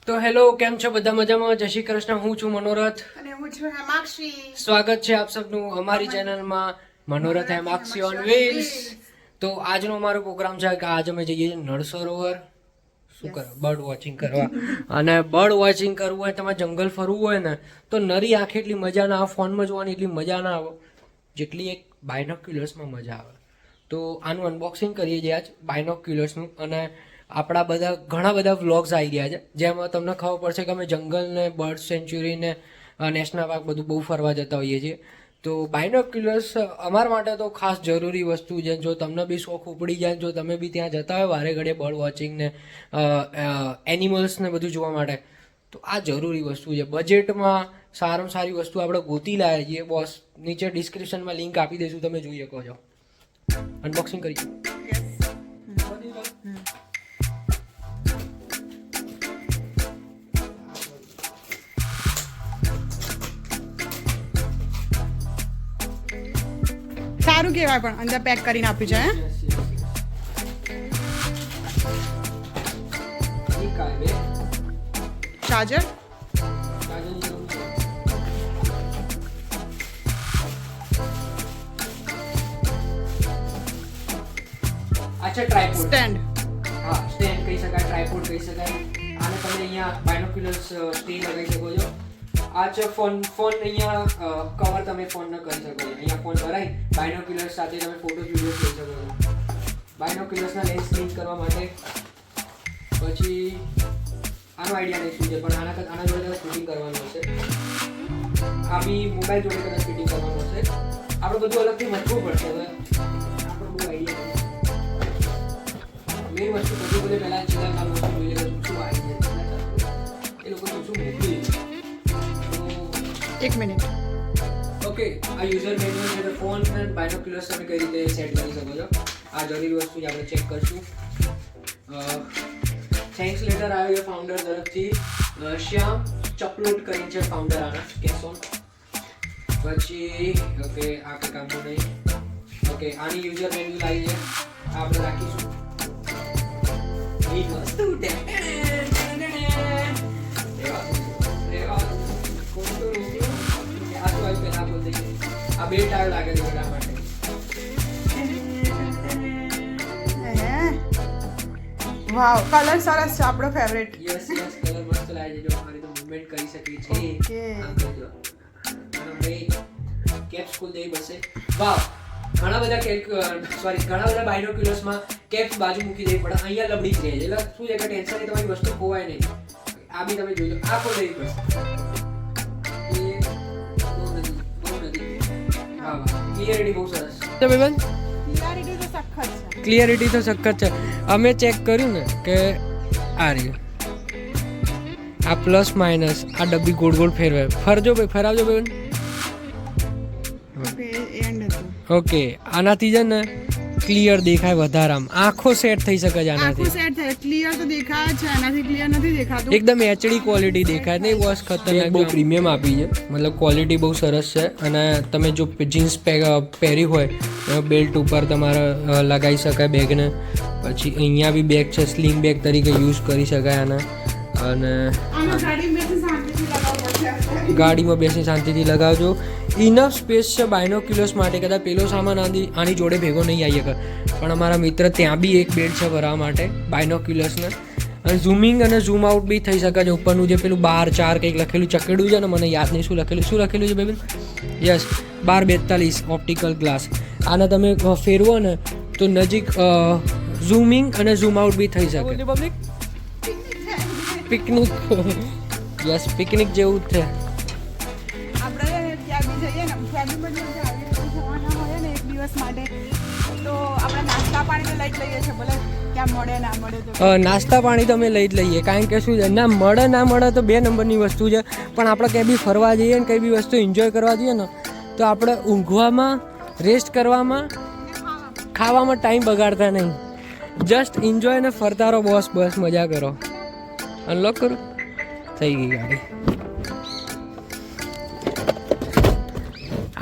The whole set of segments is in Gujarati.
તો હેલો, કેમ છો બધા? મજામાં? જય શ્રી કૃષ્ણ. હું છું મનોરથ અને હું છું હેમાક્ષી. સ્વાગત છે આપ સબનું અમારી ચેનલમાં મનોરથ હેમાક્ષી ઓન વ્હીલ્સ. તો આજનો અમારો પ્રોગ્રામ છે કે આજ અમે જઈએ નળ સરોવર શું કરવા? બર્ડ વોચિંગ કરવા. અને બર્ડ વોચિંગ કરવું હોય, તમારે જંગલ ફરવું હોય ને, તો નરી આંખે એટલી મજા ના આવે, ફોનમાં જોવાની એટલી મજા ના આવે જેટલી એક બાયનોક્યુલર્સમાં મજા આવે. તો આનું અનબોક્સિંગ કરીએ છીએ આજ બાયનોક્યુલર્સનું. અને આપણા બધા ઘણા બધા વ્લોગ્સ આવી ગયા છે જેમાં તમને ખબર પડશે કે અમે જંગલને, બર્ડ સેન્ચ્યુરીને, નેશનલ પાર્ક બધું બહુ ફરવા જતા હોઈએ છીએ. તો બાયનોક્યુલર્સ અમારા માટે તો ખાસ જરૂરી વસ્તુ છે. જો તમને બી શોખ ઉપડી જાય, જો તમે બી ત્યાં જતા હોય વારે ઘડીએ બર્ડ વોચિંગને, એનિમલ્સને બધું જોવા માટે, તો આ જરૂરી વસ્તુ છે. બજેટમાં સારામાં સારી વસ્તુ આપણે ગોતી લાવીએ છીએ બોસ. નીચે ડિસ્ક્રિપ્શનમાં લિંક આપી દઈશું, તમે જોઈ શકો છો. અનબોક્સિંગ કરીએ. સારું કહેવાય, પણ અંદર પેક કરીને આપ્યું છે. ચાર્જર અચ્છા, ટ્રાયપોડ સ્ટેન્ડ. હા, સ્ટેન્ડ કહી શકાય, ટ્રાયપોડ કહી શકાય. આને તમે અહીંયા બાયનોક્યુલર્સ સ્ટે લગાવી શકો છો. આ છે ફોન અહીંયા કવર તમે ફોન ન કરી શકો છો. અહીંયા ફોન ભરાઈ બાયનોક્યુલર્સ સાથે તમે ફોટો વિડીયો લઈ શકો છો. બાયનોક્યુલર્સના લેન્સ ક્લીન કરવા માટે. પછી આનો આઈડિયા નહીં શું છે, પણ આના જોડે કદાચ ફિટિંગ કરવાનું હશે. આ બી મોબાઈલ જોડે કદાચ ફિટિંગ કરવાનું હશે. આપણે બધું અલગથી મચવું પડશે. હવે આપણો બહુ આઈડિયા મેં વસ્તુ બધું પહેલાં છેલ્લા કામ વસ્તુ જોઈએ શું આવી જાય એ લોકો શું મોકલી. એક મિનિટ. ઓકે, આ યુઝર મેન્યુઅલ છે. ફોન અને બાયનોક્યુલર્સ તમે કઈ રીતે સેટ કરી શકો છો, આ જરૂરી વસ્તુ છે. આપણે ચેક કરશું. થેન્ક્સ લેટર આવ્યો છે ફાઉન્ડર તરફથી. શ્યામ ચપલોટ કરીને છે ફાઉન્ડર આના કેસોન. પછી ઓકે, આ કંઈ કામનું નહીં. ઓકે, આની યુઝર મેન્યુઅલ આવી છે, આપણે રાખીશું. વસ્તુ આ બે ટાયર લાગે છે બધા માટે. વાવ, કલર સરસ છે, આપણો ફેવરેટ. યસ કલર મસ્ત લાગે છે. જો અમારી તો મૂવમેન્ટ કરી શકીએ છીએ. આમ જો અને કેપ્સ ખોલ દે બસે. વાવ, ઘણા બધા બાયનોક્યુલર્સમાં કેપ્સ બાજુ મૂકી દેવી પડે. અહીંયા લબડી જ રહે છે. એટલે શું છે કે ટેન્શન તમારી વસ્તુ ખોવાય નહીં. આ બી તમે જોઈ લો, આ ખોલ દેવી પડશે. ક્લિયરિટી બહુ સરસ છે ભાઈબંધ. ક્લિયરિટી તો સખત છે. અમે ચેક કર્યું ને કે આ રહ્યું, આ પ્લસ માઇનસ, આ ડબ્બી ગોળ ગોળ ફેરવે. ફરજો ભાઈ, ફરાવજો ભાઈ. ઓકે, આનાથી છે ને ક્લિયર દેખાય વધારે. આમ આંખો સેટ થઈ શકે છે આનાથી. સેટ થાય, ક્લિયર તો દેખાય છે, આનાથી ક્લિયર નથી દેખાતું. એકદમ એચડી ક્વોલિટી દેખાય. નહીં વોશ ખતરનાક, બહુ પ્રીમિયમ આપી છે. મતલબ ક્વોલિટી બહુ સરસ છે. અને તમે જો જીન્સ પહેરી હોય બેલ્ટ ઉપર તમારે લગાવી શકાય બેગને. પછી અહીંયા બી બેગ છે, સ્લિંગ બેગ તરીકે યુઝ કરી શકાય આને. અને ગાડીમાં બેસી શાંતિથી લગાવજો. ઇનફ સ્પેસ છે બાયનોક્યુલર્સ માટે. કદાચ પેલો સામાન આની જોડે ભેગો નહીં આવી શકે, પણ અમારા મિત્ર ત્યાં બી એક બેડ છે ભરવા માટે બાયનોક્યુલર્સને. અને ઝૂમિંગ અને ઝૂમ આઉટ બી થઈ શકે છે. ઉપરનું જે પેલું 12:4 કંઈક લખેલું ચકેડું છે ને, મને યાદ નહીં શું લખેલું છે બેબી. Yes, 12:42 optical glass. આને તમે ફેરવો ને તો નજીક ઝૂમિંગ અને ઝૂમ આઉટ બી થઈ શકે. પિકનિક, યસ પિકનિક જેવું જ છે. નાસ્તા પાણી તો અમે લઈ જ લઈએ. કારણ કે શું છે, ના મળે તો 2 નંબરની વસ્તુ છે. પણ આપણે કંઈ બી ફરવા જઈએ ને કંઈ બી વસ્તુ એન્જોય કરવા જઈએ ને, તો આપણે ઊંઘવામાં, રેસ્ટ કરવામાં, ખાવામાં ટાઈમ બગાડતા નહીં. જસ્ટ એન્જોય ને ફરતા રહો બોસ. બસ મજા કરો. અનલોક કરો. થઈ ગઈ ગાડી.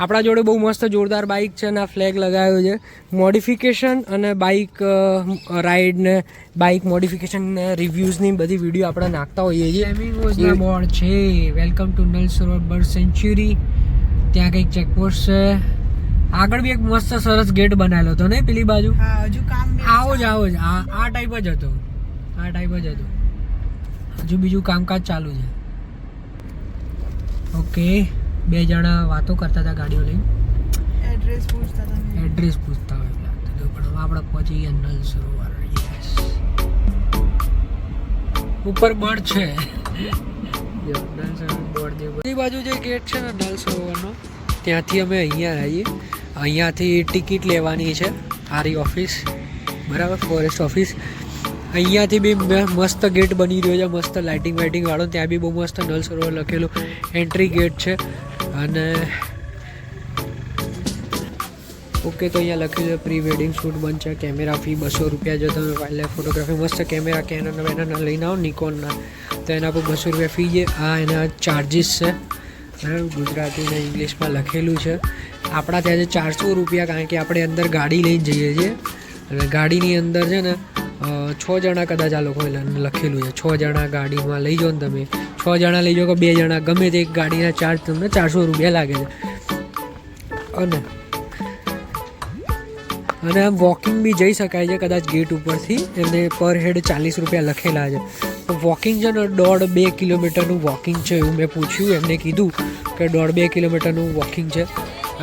આપણા જોડે બહુ મસ્ત જોરદાર બાઇક છે અને આ ફ્લેગ લગાવ્યો છે. મોડિફિકેશન અને બાઇક રાઇડ ને બાઇક મોડિફિકેશન ને રિવ્યૂઝની બધી વિડીયો આપણે નાખતા હોઈએ છીએ. ફ્લેમિંગોઝના બોર્ડ છે. Welcome to Nal Sarovar bird sanctuary. ત્યાં કંઈક ચેકપોસ્ટ છે. આગળ બી એક મસ્ત સરસ ગેટ બનાવેલો હતો ને પેલી બાજુ. હજુ કામ આવો જ આ ટાઈપ જ હતો. હજુ બીજું કામકાજ ચાલુ છે. ઓકે, 2 જણા વાતો કરતા હતા ગાડીઓ લઈને. એડ્રેસ પૂછતા હોય પણ હવે આપણે પહોંચી ગયા નલ સરોવર. યસ, ઉપર બર્ડ છે. નલ સરોવર બોર્ડ જે બાજુ જે ગેટ છે ને નલ સરોવરનો, ત્યાંથી અમે અહીંયા આવીએ. અહીંયાથી ટિકિટ લેવાની છે. આરી ઓફિસ, બરાબર, ફોરેસ્ટ ઓફિસ. અહીંયાથી બી મસ્ત ગેટ બની રહ્યો છે, મસ્ત લાઇટિંગ વાળો. ત્યાં બી બહુ મસ્ત નલ સરોવર લખેલું એન્ટ્રી ગેટ છે. અને ઓકે, તો અહીંયા લખેલું છે પ્રી વેડિંગ શૂટ બંધ છે. કેમેરા ફી 200 રૂપિયા. જો તમે વાઇલ્ડ લાઈફ ફોટોગ્રાફી મસ્ત કેમેરા કેનોના લઈને આવો, નિકોનના, તો એના પર 200 રૂપિયા ફી છે. આ એના ચાર્જિસ છે, બરાબર, ગુજરાતી અને ઇંગ્લિશમાં લખેલું છે. આપણા ત્યાં છે 400 રૂપિયા, કારણ કે આપણે અંદર ગાડી લઈને જઈએ છીએ. અને ગાડીની અંદર છે ને 6 જણા કદાચ આ લોકો લખેલું છે. 6 જણા ગાડીમાં લઈ જાઓ ને તમે, 6 જણા લઈ જાઓ કે 2 જણા, ગમે તે એક ગાડીના ચાર્જ તમને 400 રૂપિયા લાગે છે. અને આમ વોકિંગ બી જઈ શકાય છે કદાચ ગેટ ઉપરથી. એને પર હેડ 40 રૂપિયા લખેલા છે. વોકિંગ છે ને 1.5-2 કિલોમીટરનું વોકિંગ છે એવું મેં પૂછ્યું. એમને કીધું કે 1.5-2 કિલોમીટરનું વોકિંગ છે.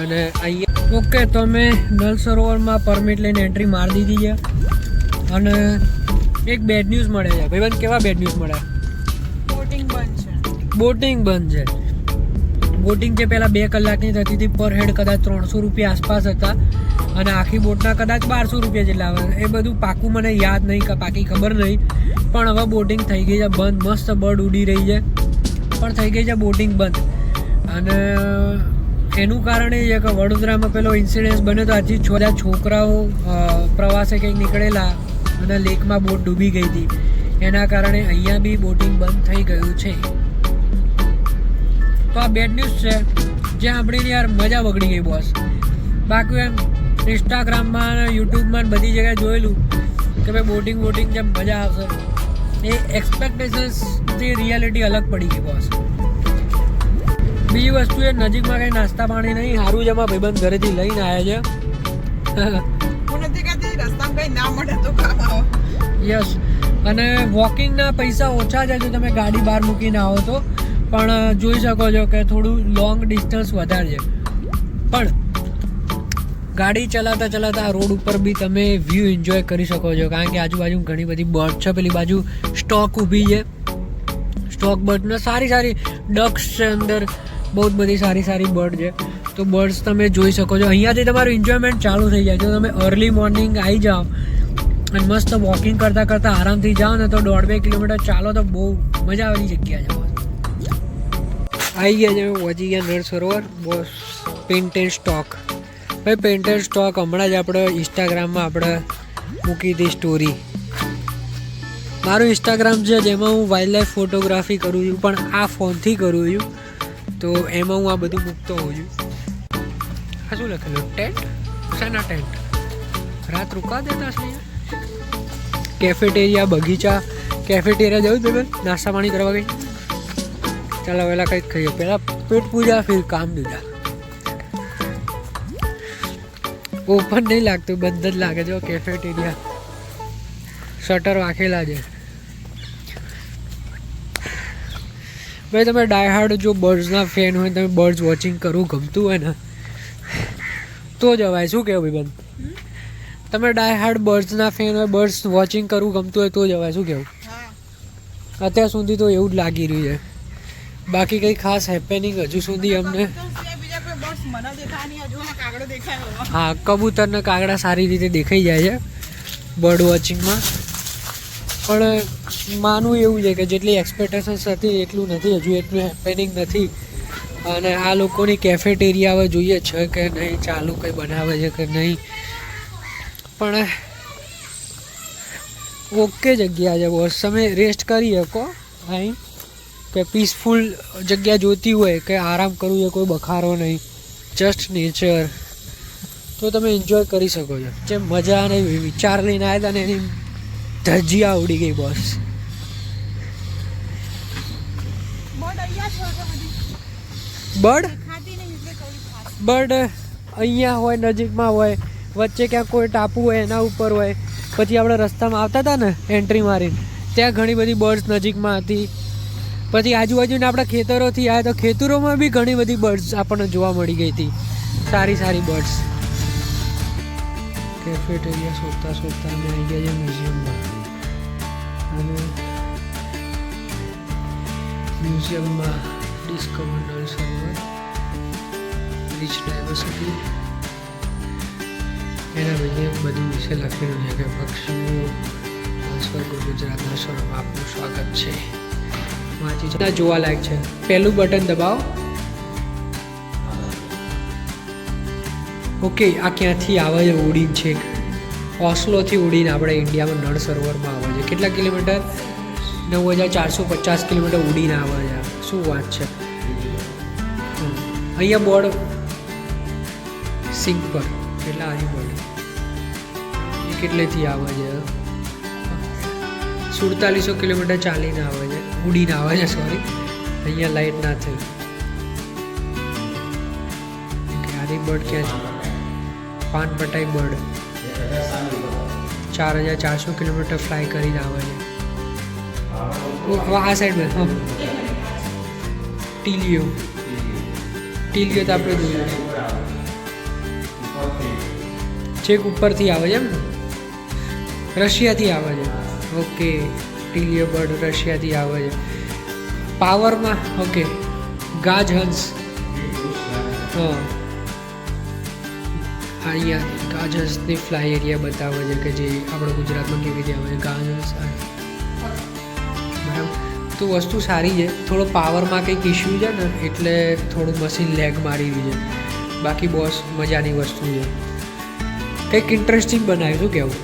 અને અહીંયા ઓકે, તો મેં નલ સરોવરમાં પરમિટ લઈને એન્ટ્રી મારી દીધી છે. અને એક બેડ ન્યૂઝ મળે છે ભાઈબંધ. કેવા બેડ ન્યૂઝ મળે? બોટિંગ બંધ છે. બોટિંગ જે પહેલાં 2 કલાકની થતી હતી, પર હેડ કદાચ 300 રૂપિયા આસપાસ હતા. અને આખી બોટના કદાચ 1200 રૂપિયા જેટલા આવે. એ બધું પાકું મને યાદ નહીં, પાકી ખબર નહીં. પણ હવે બોટિંગ થઈ ગઈ છે બંધ. મસ્ત બર્ડ ઉડી રહી છે, પણ થઈ ગઈ છે બોટિંગ બંધ. અને એનું કારણ એ છે કે વડોદરામાં પેલો ઇન્સિડન્સ બન્યો તો. હજી છોકરાઓ પ્રવાસે કંઈક નીકળેલા અને લેકમાં બોટ ડૂબી ગઈ હતી. એના કારણે અહીંયા બી બોટિંગ બંધ થઈ ગયું છે. તો આ બેડ ન્યૂઝ છે, જે સાંભળીને યાર મજા બગડી ગઈ બોસ. બાકી એમ ઇન્સ્ટાગ્રામમાં અને યુટ્યુબમાં બધી જગ્યાએ જોયેલું કે ભાઈ બોટિંગ જેમ મજા આવશે. એ એક્સપેક્ટેશન્સથી રિયાલિટી અલગ પડી ગઈ બોસ. બીજી વસ્તુ એ નજીકમાં કંઈ નાસ્તા પાણી નહીં. સારું છે, એમાં ભાઈબંધ ઘરેથી લઈને આવ્યા છે. યસ, અને વોકિંગના પૈસા ઓછા છે જો તમે ગાડી બહાર મૂકીને આવો તો. પણ જોઈ શકો છો કે થોડું લોંગ ડિસ્ટન્સ વધારે છે. પણ ગાડી ચલાવતા રોડ ઉપર બી તમે વ્યૂ એન્જોય કરી શકો છો, કારણ કે આજુબાજુ ઘણી બધી બર્ડ છે. પેલી બાજુ સ્ટોક ઊભી છે, સ્ટોક બર્ડને સારી ડક્સ છે અંદર. બહુ બધી સારી બર્ડ છે. તો બર્ડ્સ તમે જોઈ શકો છો. અહીંયાથી તમારું એન્જોયમેન્ટ ચાલુ થઈ જાય. જો તમે અર્લી મોર્નિંગ આવી જાઓ અને મસ્ત વોકિંગ કરતાં આરામથી જાઓ ને, તો 1.5-2 કિલોમીટર ચાલો તો બહુ મજા આવેલી જગ્યા છે. આવી ગયા છે, પહોંચી ગયા Nal Sarovar. Boss paint and stock. ભાઈ પેન્ટ એન્ડ સ્ટોક હમણાં જ આપણે ઇન્સ્ટાગ્રામમાં આપણે મૂકી હતી સ્ટોરી. મારું ઇન્સ્ટાગ્રામ છે જેમાં હું વાઇલ્ડ લાઈફ ફોટોગ્રાફી કરું છું, પણ આ ફોનથી કરું છું. તો એમાં હું આ બધું મૂકતો હોઉં છું. આ શું લખેલું? ટેન્ટ? શાના ટેન્ટ? રાત રોકા દેતા છે. કેફેટેરિયા, બગીચા. કેફેટેરિયા જવું તમે નાસ્તા પાણી કરવા ગઈ? ચાલો પહેલાં કંઈક ખાઈએ. પહેલાં પેટ પૂજા, ફિર કામ દીધા. ઓપન નહીં લાગતું, બંધ જ લાગે છે કેફેટેરિયા. શટર વાંખેલા છે. ભાઈ તમે ડાયહાર્ડ જો બર્ડ્સના ફેન હોય, તમે બર્ડ્સ વોચિંગ કરવું ગમતું હોય ને, તો જવાય. શું કહેવું ભાઈ બંધ? તમે ડાયહાર્ડ બર્ડ્સના ફેન હોય, બર્ડ્સ વોચિંગ કરવું ગમતું હોય તો જવાય. શું કહેવું? અત્યાર સુધી તો એવું જ લાગી રહ્યું છે. બાકી કંઈ ખાસ હેપેનિંગ હજુ સુધી અમને. હા, કબૂતર ને કાગડા સારી રીતે દેખાઈ જાય છે બર્ડ વોચિંગમાં. પણ માનવું એવું છે કે જેટલી એક્સપેક્ટેશન્સ હતી એટલું નથી, હજુ એટલું હેપેનિંગ નથી. અને આ લોકોની કેફેટેરિયા હવે જોઈએ છે કે નહીં, ચાલુ કંઈ બનાવે છે કે નહીં. પણ ઓકે જગ્યા છે બોસ. તમે રેસ્ટ કરી શકો અહીં, કે પીસફુલ જગ્યા જોતી હોય કે આરામ કરવું છે, કોઈ બખારો નહીં, જસ્ટ નેચર, તો તમે એન્જોય કરી શકો છો. જે મજા અને વિચાર લઈને આવ્યા હતા ને એની ધજિયા ઉડી ગઈ બોસ. બર્ડ અહીંયા હોય, નજીકમાં હોય, વચ્ચે ક્યાંક કોઈ ટાપુ હોય એના ઉપર હોય. પછી આપણે રસ્તામાં આવતા હતા ને એન્ટ્રી મારીને, ત્યાં ઘણી બધી બર્ડ્સ નજીકમાં હતી. પછી આજુબાજુના આપણા ખેતરોથી આવ્યા તો ખેતરોમાં બી ઘણી બધી બર્ડ્સ આપણને જોવા મળી ગઈ હતી, સારી સારી બર્ડ્સ. કેફેટેરિયા શોધતા શોધતા અમે આવી ગયા છે મ્યુઝિયમમાં. અને મ્યુઝિયમમાં discover Nal Sarovar, rich diversity, એના વિશે બધું વિશે લખેલું છે કે પક્ષીઓ સ્વર્ગ ગુજરાતના સ્વરમાં આપનું સ્વાગત છે. વાંચી જોવાલાયક છે. પહેલું બટન દબાવો. ઓકે, આ ક્યાંથી આવે છે? ઉડીને છેક ઓસ્લોથી ઉડીને આપણે ઇન્ડિયામાં નળ સરોવરમાં આવે છે. કેટલા કિલોમીટર? 9450 કિલોમીટર ઉડીને આવે છે. શું વાત છે! અહીંયા બોર્ડ સિંક પર કેટલા આવી બોર્ડ એ કેટલેથી આવે છે? 4700 કિલોમીટર ચાલીને આવે છે, ઉડીને આવે છે. સોરી, અહીંયા લાઇટ ના થઈ. આરી બર્ડ ક્યાં છે? પાનપટાઈ બર્ડ 4400 કિલોમીટર ફ્લાય કરીને આવે છે. આ સાઈડમાં હા, ટીલિયો તો આપણે જોયું છેક ઉપરથી આવે છે એમ, રશિયાથી આવે છે. ઓકે, ટીલિયો બર્ડ રશિયાથી આવે છે. પાવરમાં ઓકે, ગાજહંસ. હા, અહીંયા ગાજહંસની ફ્લાય એરિયા બતાવે છે કે જે આપણે ગુજરાતમાં કેવી રીતે આવે છે ગાજહંસ. બરાબર, તો વસ્તુ સારી છે. થોડો પાવરમાં કંઈક ઇશ્યુ છે ને એટલે થોડું મશીન લેગ મારી રહ્યું છે. બાકી બોસ મજાની વસ્તુ છે. કંઈક ઇન્ટરેસ્ટિંગ બનાવ્યું. શું કહેવું?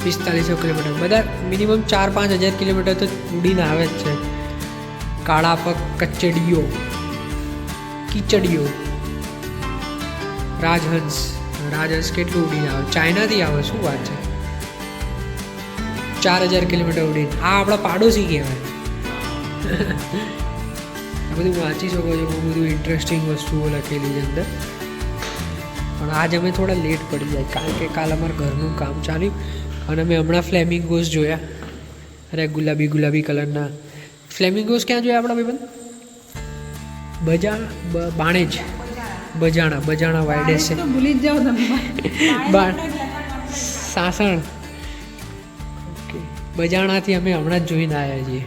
4500 કિલોમીટર, બધા મિનિમમ 4-5 હજાર કિલોમીટર તો ઉડીને આવે જ છે. કાળા પગ કચડીઓ, કીચડીઓ, રાજહંસ કેટલું ઉડીને આવે? ચાઇનાથી આવે. શું વાત છે! 4000 કિલોમીટર ઉડીને. આ આપણા પાડોશી કહેવાય. આ બધું વાંચી શકો છો. બહુ બધું ઇન્ટરેસ્ટિંગ વસ્તુઓ લખેલી છે અંદર. પણ આજ અમે થોડા લેટ પડી જાય કારણ કે કાલ અમારા ઘરનું કામ ચાલ્યું અને મેં હમણાં ફ્લેમિંગોસ જોયા. અરે ગુલાબી કલરના ફ્લેમિંગોસ. ક્યાં જોયા આપણા ભાઈબંધ? બજાણા વાઇડેસ છે. ભૂલી જ જાઓ તમે. સાસણ. ઓકે, બજાણાથી અમે હમણાં જ જોઈને આવ્યા છીએ.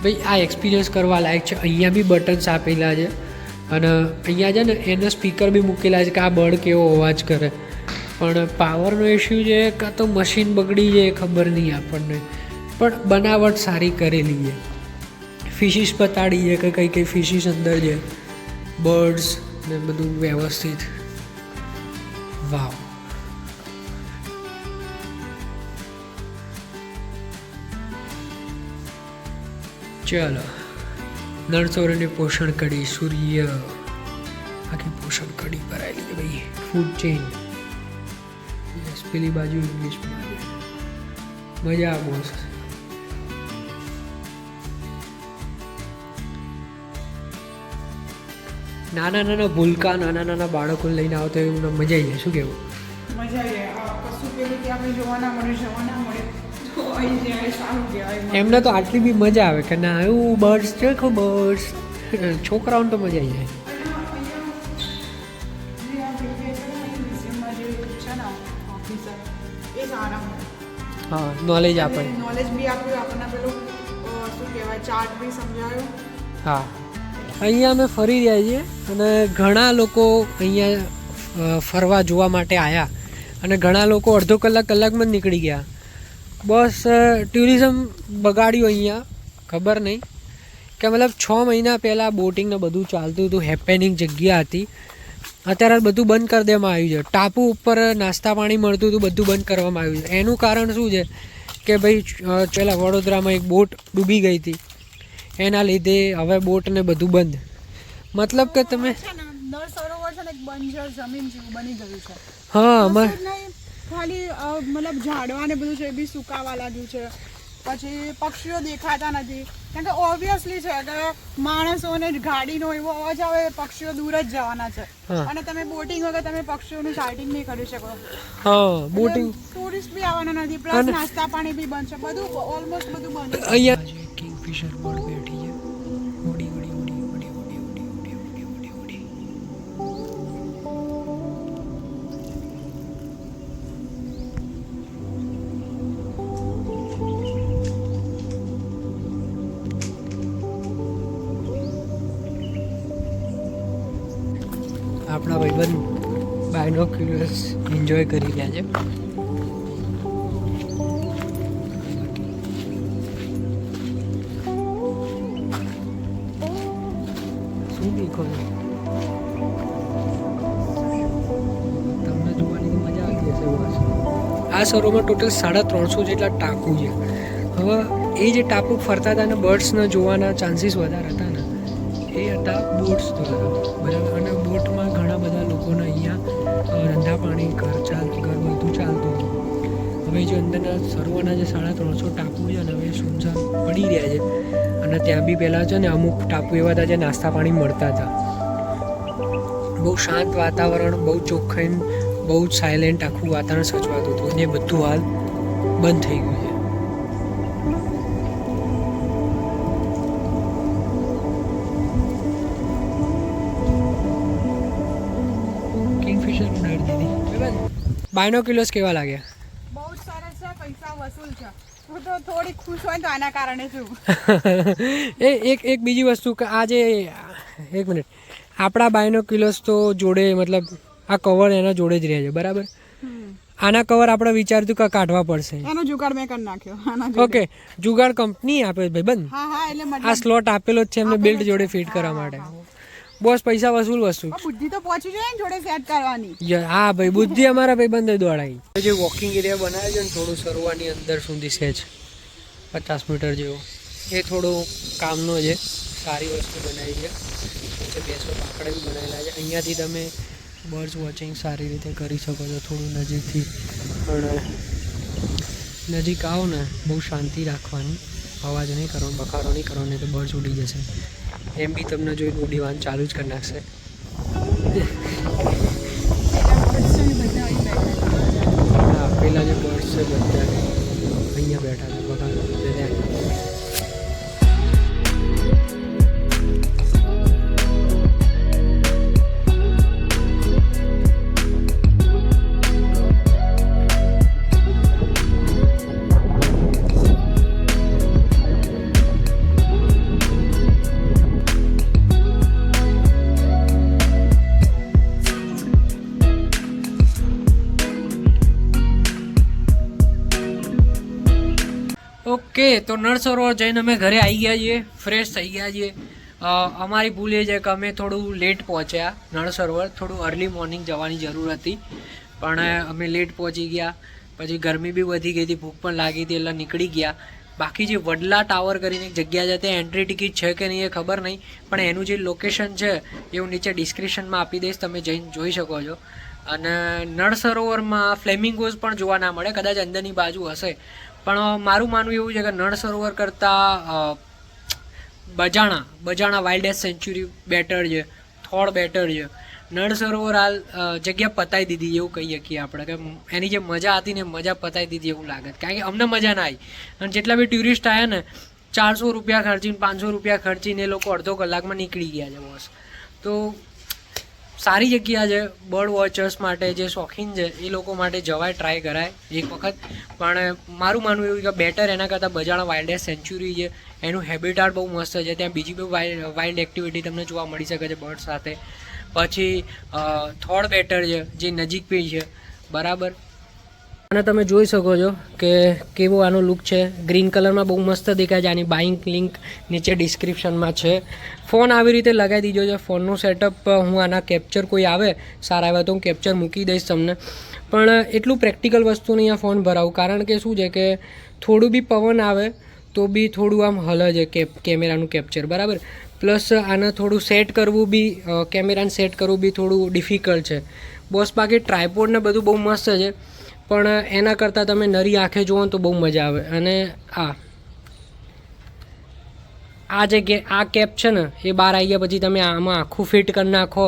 ભાઈ આ એક્સપિરિયન્સ કરવા લાયક છે. અહીંયા બી બટન્સ આપેલા છે અને અહીંયા છે ને એના સ્પીકર બી મૂકેલા છે કે આ બર્ડ કેવો અવાજ કરે. પણ પાવરનો ઇશ્યુ છે કાં તો મશીન બગડી છે ખબર નહીં આપણને, પણ બનાવટ સારી કરેલી છે. ફિશિસ બતાડી છે કે કઈ ફિશિસ અંદર છે, બર્ડ્સ ને બધું વ્યવસ્થિત. વાવ! ચલો, નળ સરોવરની પોષણ કડી, સૂર્ય, આખી પોષણ કડી ભરાયેલી છે ભાઈ. ફૂડ ચેઇન, પેલી બાજુ ઇંગ્લિશમાં મજા આવે. નાના ભૂલકા, નાના બાળકોને લઈને આવતો એવું મજા આવી જાય. શું કહેવું? મજા આવી જાય. કશું પેલું ત્યાં આપણે જોવા ના મળે, જવા ના મળે તો અહીં જાય સારું કહેવાય. એમને તો આટલી બી મજા આવે કે ના એવું બર્ડ્સ છે. બર્ડ્સ છોકરાઓને તો મજા આવી જાય. હા, નોલેજ આપે. નોલેજ બી આપ્યું આપણને. પેલું શું કહેવાય, ચાર્ટ બી સમજાયો. હા, અહીંયા અમે ફરી રહ્યા છીએ અને ઘણા લોકો અહીંયા ફરવા જોવા માટે આવ્યા અને ઘણા લોકો અડધો કલાકમાં જ નીકળી ગયા. બસ ટુરિઝમ બગાડ્યું અહીંયા. ખબર નહીં કે મતલબ 6 મહિના પહેલાં બોટિંગને બધું ચાલતું હતું, હેપેનિંગ જગ્યા હતી. અત્યારે બધું બંધ કરી દેવામાં આવ્યું છે. ટાપુ ઉપર નાસ્તા પાણી મળતું હતું, બધું બંધ કરવામાં આવ્યું છે. એનું કારણ શું છે કે ભાઈ પહેલાં વડોદરામાં એક બોટ ડૂબી ગઈ હતી એના લીધે હવે બોટ ને બધું બંધ. મતલબ કે તમે છે ને નળ સરોવર છે ને એક બંજર જમીન જેવું બની ગયું છે. હા કશું જ નહીં, ખાલી મતલબ ઝાડવા ને બધું છે એ બી સુકાવા લાગ્યું છે. પછી પક્ષીઓ દેખાતા નથી, કારણ કે ઓબ્વિયસલી છે કે માણસો ને ગાડીનો એવો અવાજ આવે, પક્ષીઓ દૂર જ જવાના છે. હા. અને તમે બોટિંગ વગર તમે પક્ષીઓનું સાઇટિંગ નહીં કરી શકો. હા બોટિંગ ટુરિસ્ટ બી આવવાના નથી, પ્લસ નાસ્તા પાણી બી બંધ છે, બધું ઓલમોસ્ટ બધું બંધ છે. અહીંયા કિંગફિશર બર્ડ બેઠી છે. ઉડી ઉડી ઉડી ઉડી ઉડી ઉડી ઉડી ઉડી ઉડી ઉડી. આપણા ભાઈબંધ બાયનોક્યુલર્સ એન્જોય કરી રહ્યા છે. શું દેખો છો? તમને જોવાની તો મજા આવતી હશે બસ. આ સરોવરમાં ટોટલ 350 જેટલા ટાપુ છે. હવે એ જે ટાપુ ફરતા હતા ને બર્ડ્સને જોવાના ચાન્સીસ વધારે હતા ને એ હતા બોટ્સ દ્વારા, બરાબર. અને બોટમાં ઘણા બધા લોકોને અહીંયા ધંધા પાણી ઘર બધું ચાલતું હતું. હવે જે અંદરના સરોવરના જે 350 ટાપુ છે ને હવે સુનસાન પડી રહ્યા છે. અને ત્યાં બી પહેલાં છે ને અમુક ટાપુ એવા હતા જે નાસ્તા પાણી મળતા હતા. બહુ શાંત વાતાવરણ, બહુ ચોખ્ખાઈ, બહુ જ સાયલેન્ટ આખું વાતાવરણ સચવાતું હતું. અને એ બધું હાલ બંધ થઈ ગયું છે. કિંગફિશર ઉડાડી દીધી. બાયનોક્યુલર્સ કેવા લાગ્યા? બહુ જ સરસ છે, પૈસા વસૂલ છે. હું તો થોડી ખુશ હોય તો આના કારણે છું. એક બીજી વસ્તુ કે આજે એક મિનિટ, આપણા બાયનોક્યુલર્સ તો જોડે, મતલબ આ કવર એના જોડે જ રહે છે, બરાબર. આના કવર આપણે વિચારતું કે કાઢવા પડશે. એનો જુગાડ મેં કરી નાખ્યો. ઓકે, જુગાડ કંપની આપે ભાઈબંધ. હા હા, એટલે આ સ્લોટ આપેલો જ છે એમને બિલ્ડ જોડે ફિટ કરવા માટે. બોસ પૈસા વસૂલ વસ્તુ. બુદ્ધિ તો પહોંચી જાય ને જોડે સેટ કરવાની. હા ભાઈ, બુદ્ધિ અમારા ભાઈબંધે દોડાઈ. જે વોકિંગ એરિયા બનાવ્યો છે ને થોડું સરોવરની અંદર સુધી સહેજ 50 મીટર જેવો, એ થોડું કામનો છે. સારી વસ્તુ બનાવી છે. બેસો પાકડે બી બનાવેલા છે. અહીંયાથી તમે બર્ડ્સ વોચિંગ સારી રીતે કરી શકો છો થોડું નજીકથી. પણ નજીક આવો ને બહુ શાંતિ રાખવાની, અવાજ નહીં કરવાનો, બખારો નહીં કરવાનો, નહીં તો બર્ડ્સ ઉડી જશે. એમ બી તમને જોઈને ઉડીવાનું ચાલુ જ કરી નાખશે. હા, પેલા જે બર્ડ્સ છે બધા અહીંયા બેઠા છે, બખારો. ઓકે, તો નળ સરોવર જઈને અમે ઘરે આવી ગયા છીએ, ફ્રેશ થઈ ગયા છીએ. અમારી ભૂલ એ છે કે અમે થોડું લેટ પહોંચ્યા નળ સરોવર. થોડું અર્લી મોર્નિંગ જવાની જરૂર હતી પણ અમે લેટ પહોંચી ગયા. પછી ગરમી બી વધી ગઈ હતી, ભૂખ પણ લાગી હતી એટલે નીકળી ગયા. બાકી જે વડલા ટાવર કરીને એક જગ્યા છે ત્યાં એન્ટ્રી ટિકિટ છે કે નહીં એ ખબર નહીં, પણ એનું જે લોકેશન છે એ હું નીચે ડિસ્ક્રિપ્શનમાં આપી દઈશ, તમે જઈને જોઈ શકો છો. અને નળ સરોવરમાં ફ્લેમિંગોઝ પણ જોવા ના મળે, કદાચ અંદરની બાજુ હશે. પણ મારું માનવું એવું છે કે નળ સરોવર કરતાં બજાણા વાઇલ્ડ સેન્ચ્યુરી બેટર છે, થોડ બેટર છે. નળ સરોવર હાલ જગ્યા પતાવી દીધી એવું કહી શકીએ આપણે, કે એની જે મજા હતી ને મજા પતાવી દીધી એવું લાગે. કારણ કે અમને મજા ના આવી. અને જેટલા બી ટુરિસ્ટ આવ્યા ને 400 રૂપિયા ખર્ચીને 500 રૂપિયા ખર્ચીને એ લોકો અડધો કલાકમાં નીકળી ગયા છે બસ. તો સારી જગ્યા છે બર્ડ વોચર્સ માટે, જે શોખીન છે એ લોકો માટે જવાય, ટ્રાય કરાય એક વખત. પણ મારું માનવું એવું કે બેટર એના કરતાં બજાણા વાઇલ્ડ સેન્ચ્યુરી છે, એનું હેબિટાટ બહુ મસ્ત છે. ત્યાં બીજી બી વાઇલ્ડ એક્ટિવિટી તમને જોવા મળી શકે છે બર્ડ સાથે. પછી થોડ બેટર છે જે નજીક બી છે, બરાબર. અને તમે જોઈ શકો છો કે કેવો આનો લુક છે. ગ્રીન કલરમાં બહુ મસ્ત દેખાય છે. આની બાઇંગ લિંક નીચે ડિસ્ક્રિપ્શનમાં છે. ફોન આવી રીતે લગાવી દીધો છે. ફોનનું સેટઅપ હું આના કેપ્ચર કોઈ આવે સારા આવે તો હું કેપ્ચર મૂકી દઈશ તમને. પણ એટલું પ્રેક્ટિકલ વસ્તુ નહીં આ ફોન ભરાવું, કારણ કે શું છે કે થોડું બી પવન આવે તો બી થોડું આમ હલે છે કેમેરાનું કેપ્ચર, બરાબર. પ્લસ આને થોડું સેટ કરવું બી, કેમેરાને સેટ કરવું બી થોડું ડિફિકલ્ટ છે બોસ. બાકી ટ્રાયપોડ ને બધું બહુ મસ્ત છે, પણ એના કરતાં તમે નરી આંખે જુઓ તો બહુ મજા આવે. અને આ જે આ કેપ છે ને એ બહાર આવી ગયા પછી તમે આમાં આખું ફિટ કરી નાખો,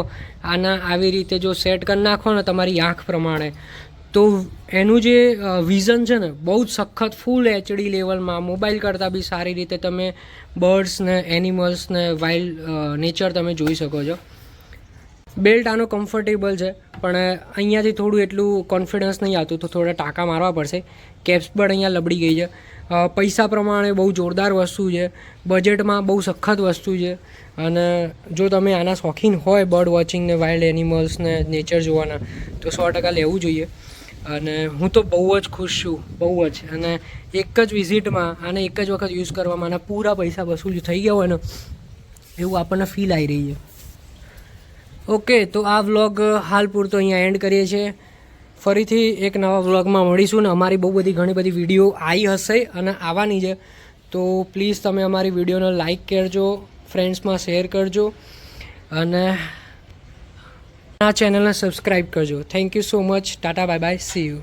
આના આવી રીતે જો સેટ કરી નાખો ને તમારી આંખ પ્રમાણે, તો એનું જે વિઝન છે ને બહુ જ સખત ફૂલ HD લેવલમાં, મોબાઈલ કરતાં બી સારી રીતે તમે બર્ડ્સ ને એનિમલ્સ ને વાઇલ્ડ નેચર તમે જોઈ શકો છો. બેલ્ટ આનો કમ્ફર્ટેબલ છે, પણ અહીંયાથી થોડું એટલું કોન્ફિડન્સ નહીં આવતું, તો થોડા ટાંકા મારવા પડશે. કેપ્સ પણ અહીંયા લબડી ગઈ છે. પૈસા પ્રમાણે બહુ જોરદાર વસ્તુ છે, બજેટમાં બહુ સખત વસ્તુ છે. અને જો તમે આના શોખીન હોય બર્ડ વોચિંગ ને વાઇલ્ડ એનિમલ્સ ને નેચર જોવાના, તો 100% લેવું જોઈએ. અને હું તો બહુ જ ખુશ છું, બહુ જ. અને એક જ વિઝિટમાં આને એક જ વખત યુઝ કરવામાં આના પૂરા પૈસા વસૂલ થઈ ગયા હોય ને એવું આપણને ફીલ આવી રહી છે. ઓકે, તો આ વ્લોગ હાલ પૂરતો અહીંયા એન્ડ કરીએ છીએ. ફરીથી એક નવા વ્લોગમાં મળીશું ને અમારી બહુ બધી ઘણી બધી વિડીયો આવી હશે અને આવવાની છે. તો પ્લીઝ તમે અમારી વિડીયોને લાઇક કરજો, ફ્રેન્ડ્સમાં શેર કરજો અને આ ચેનલને સબસ્ક્રાઈબ કરજો. Thank you so much. Tata, bye bye, C you.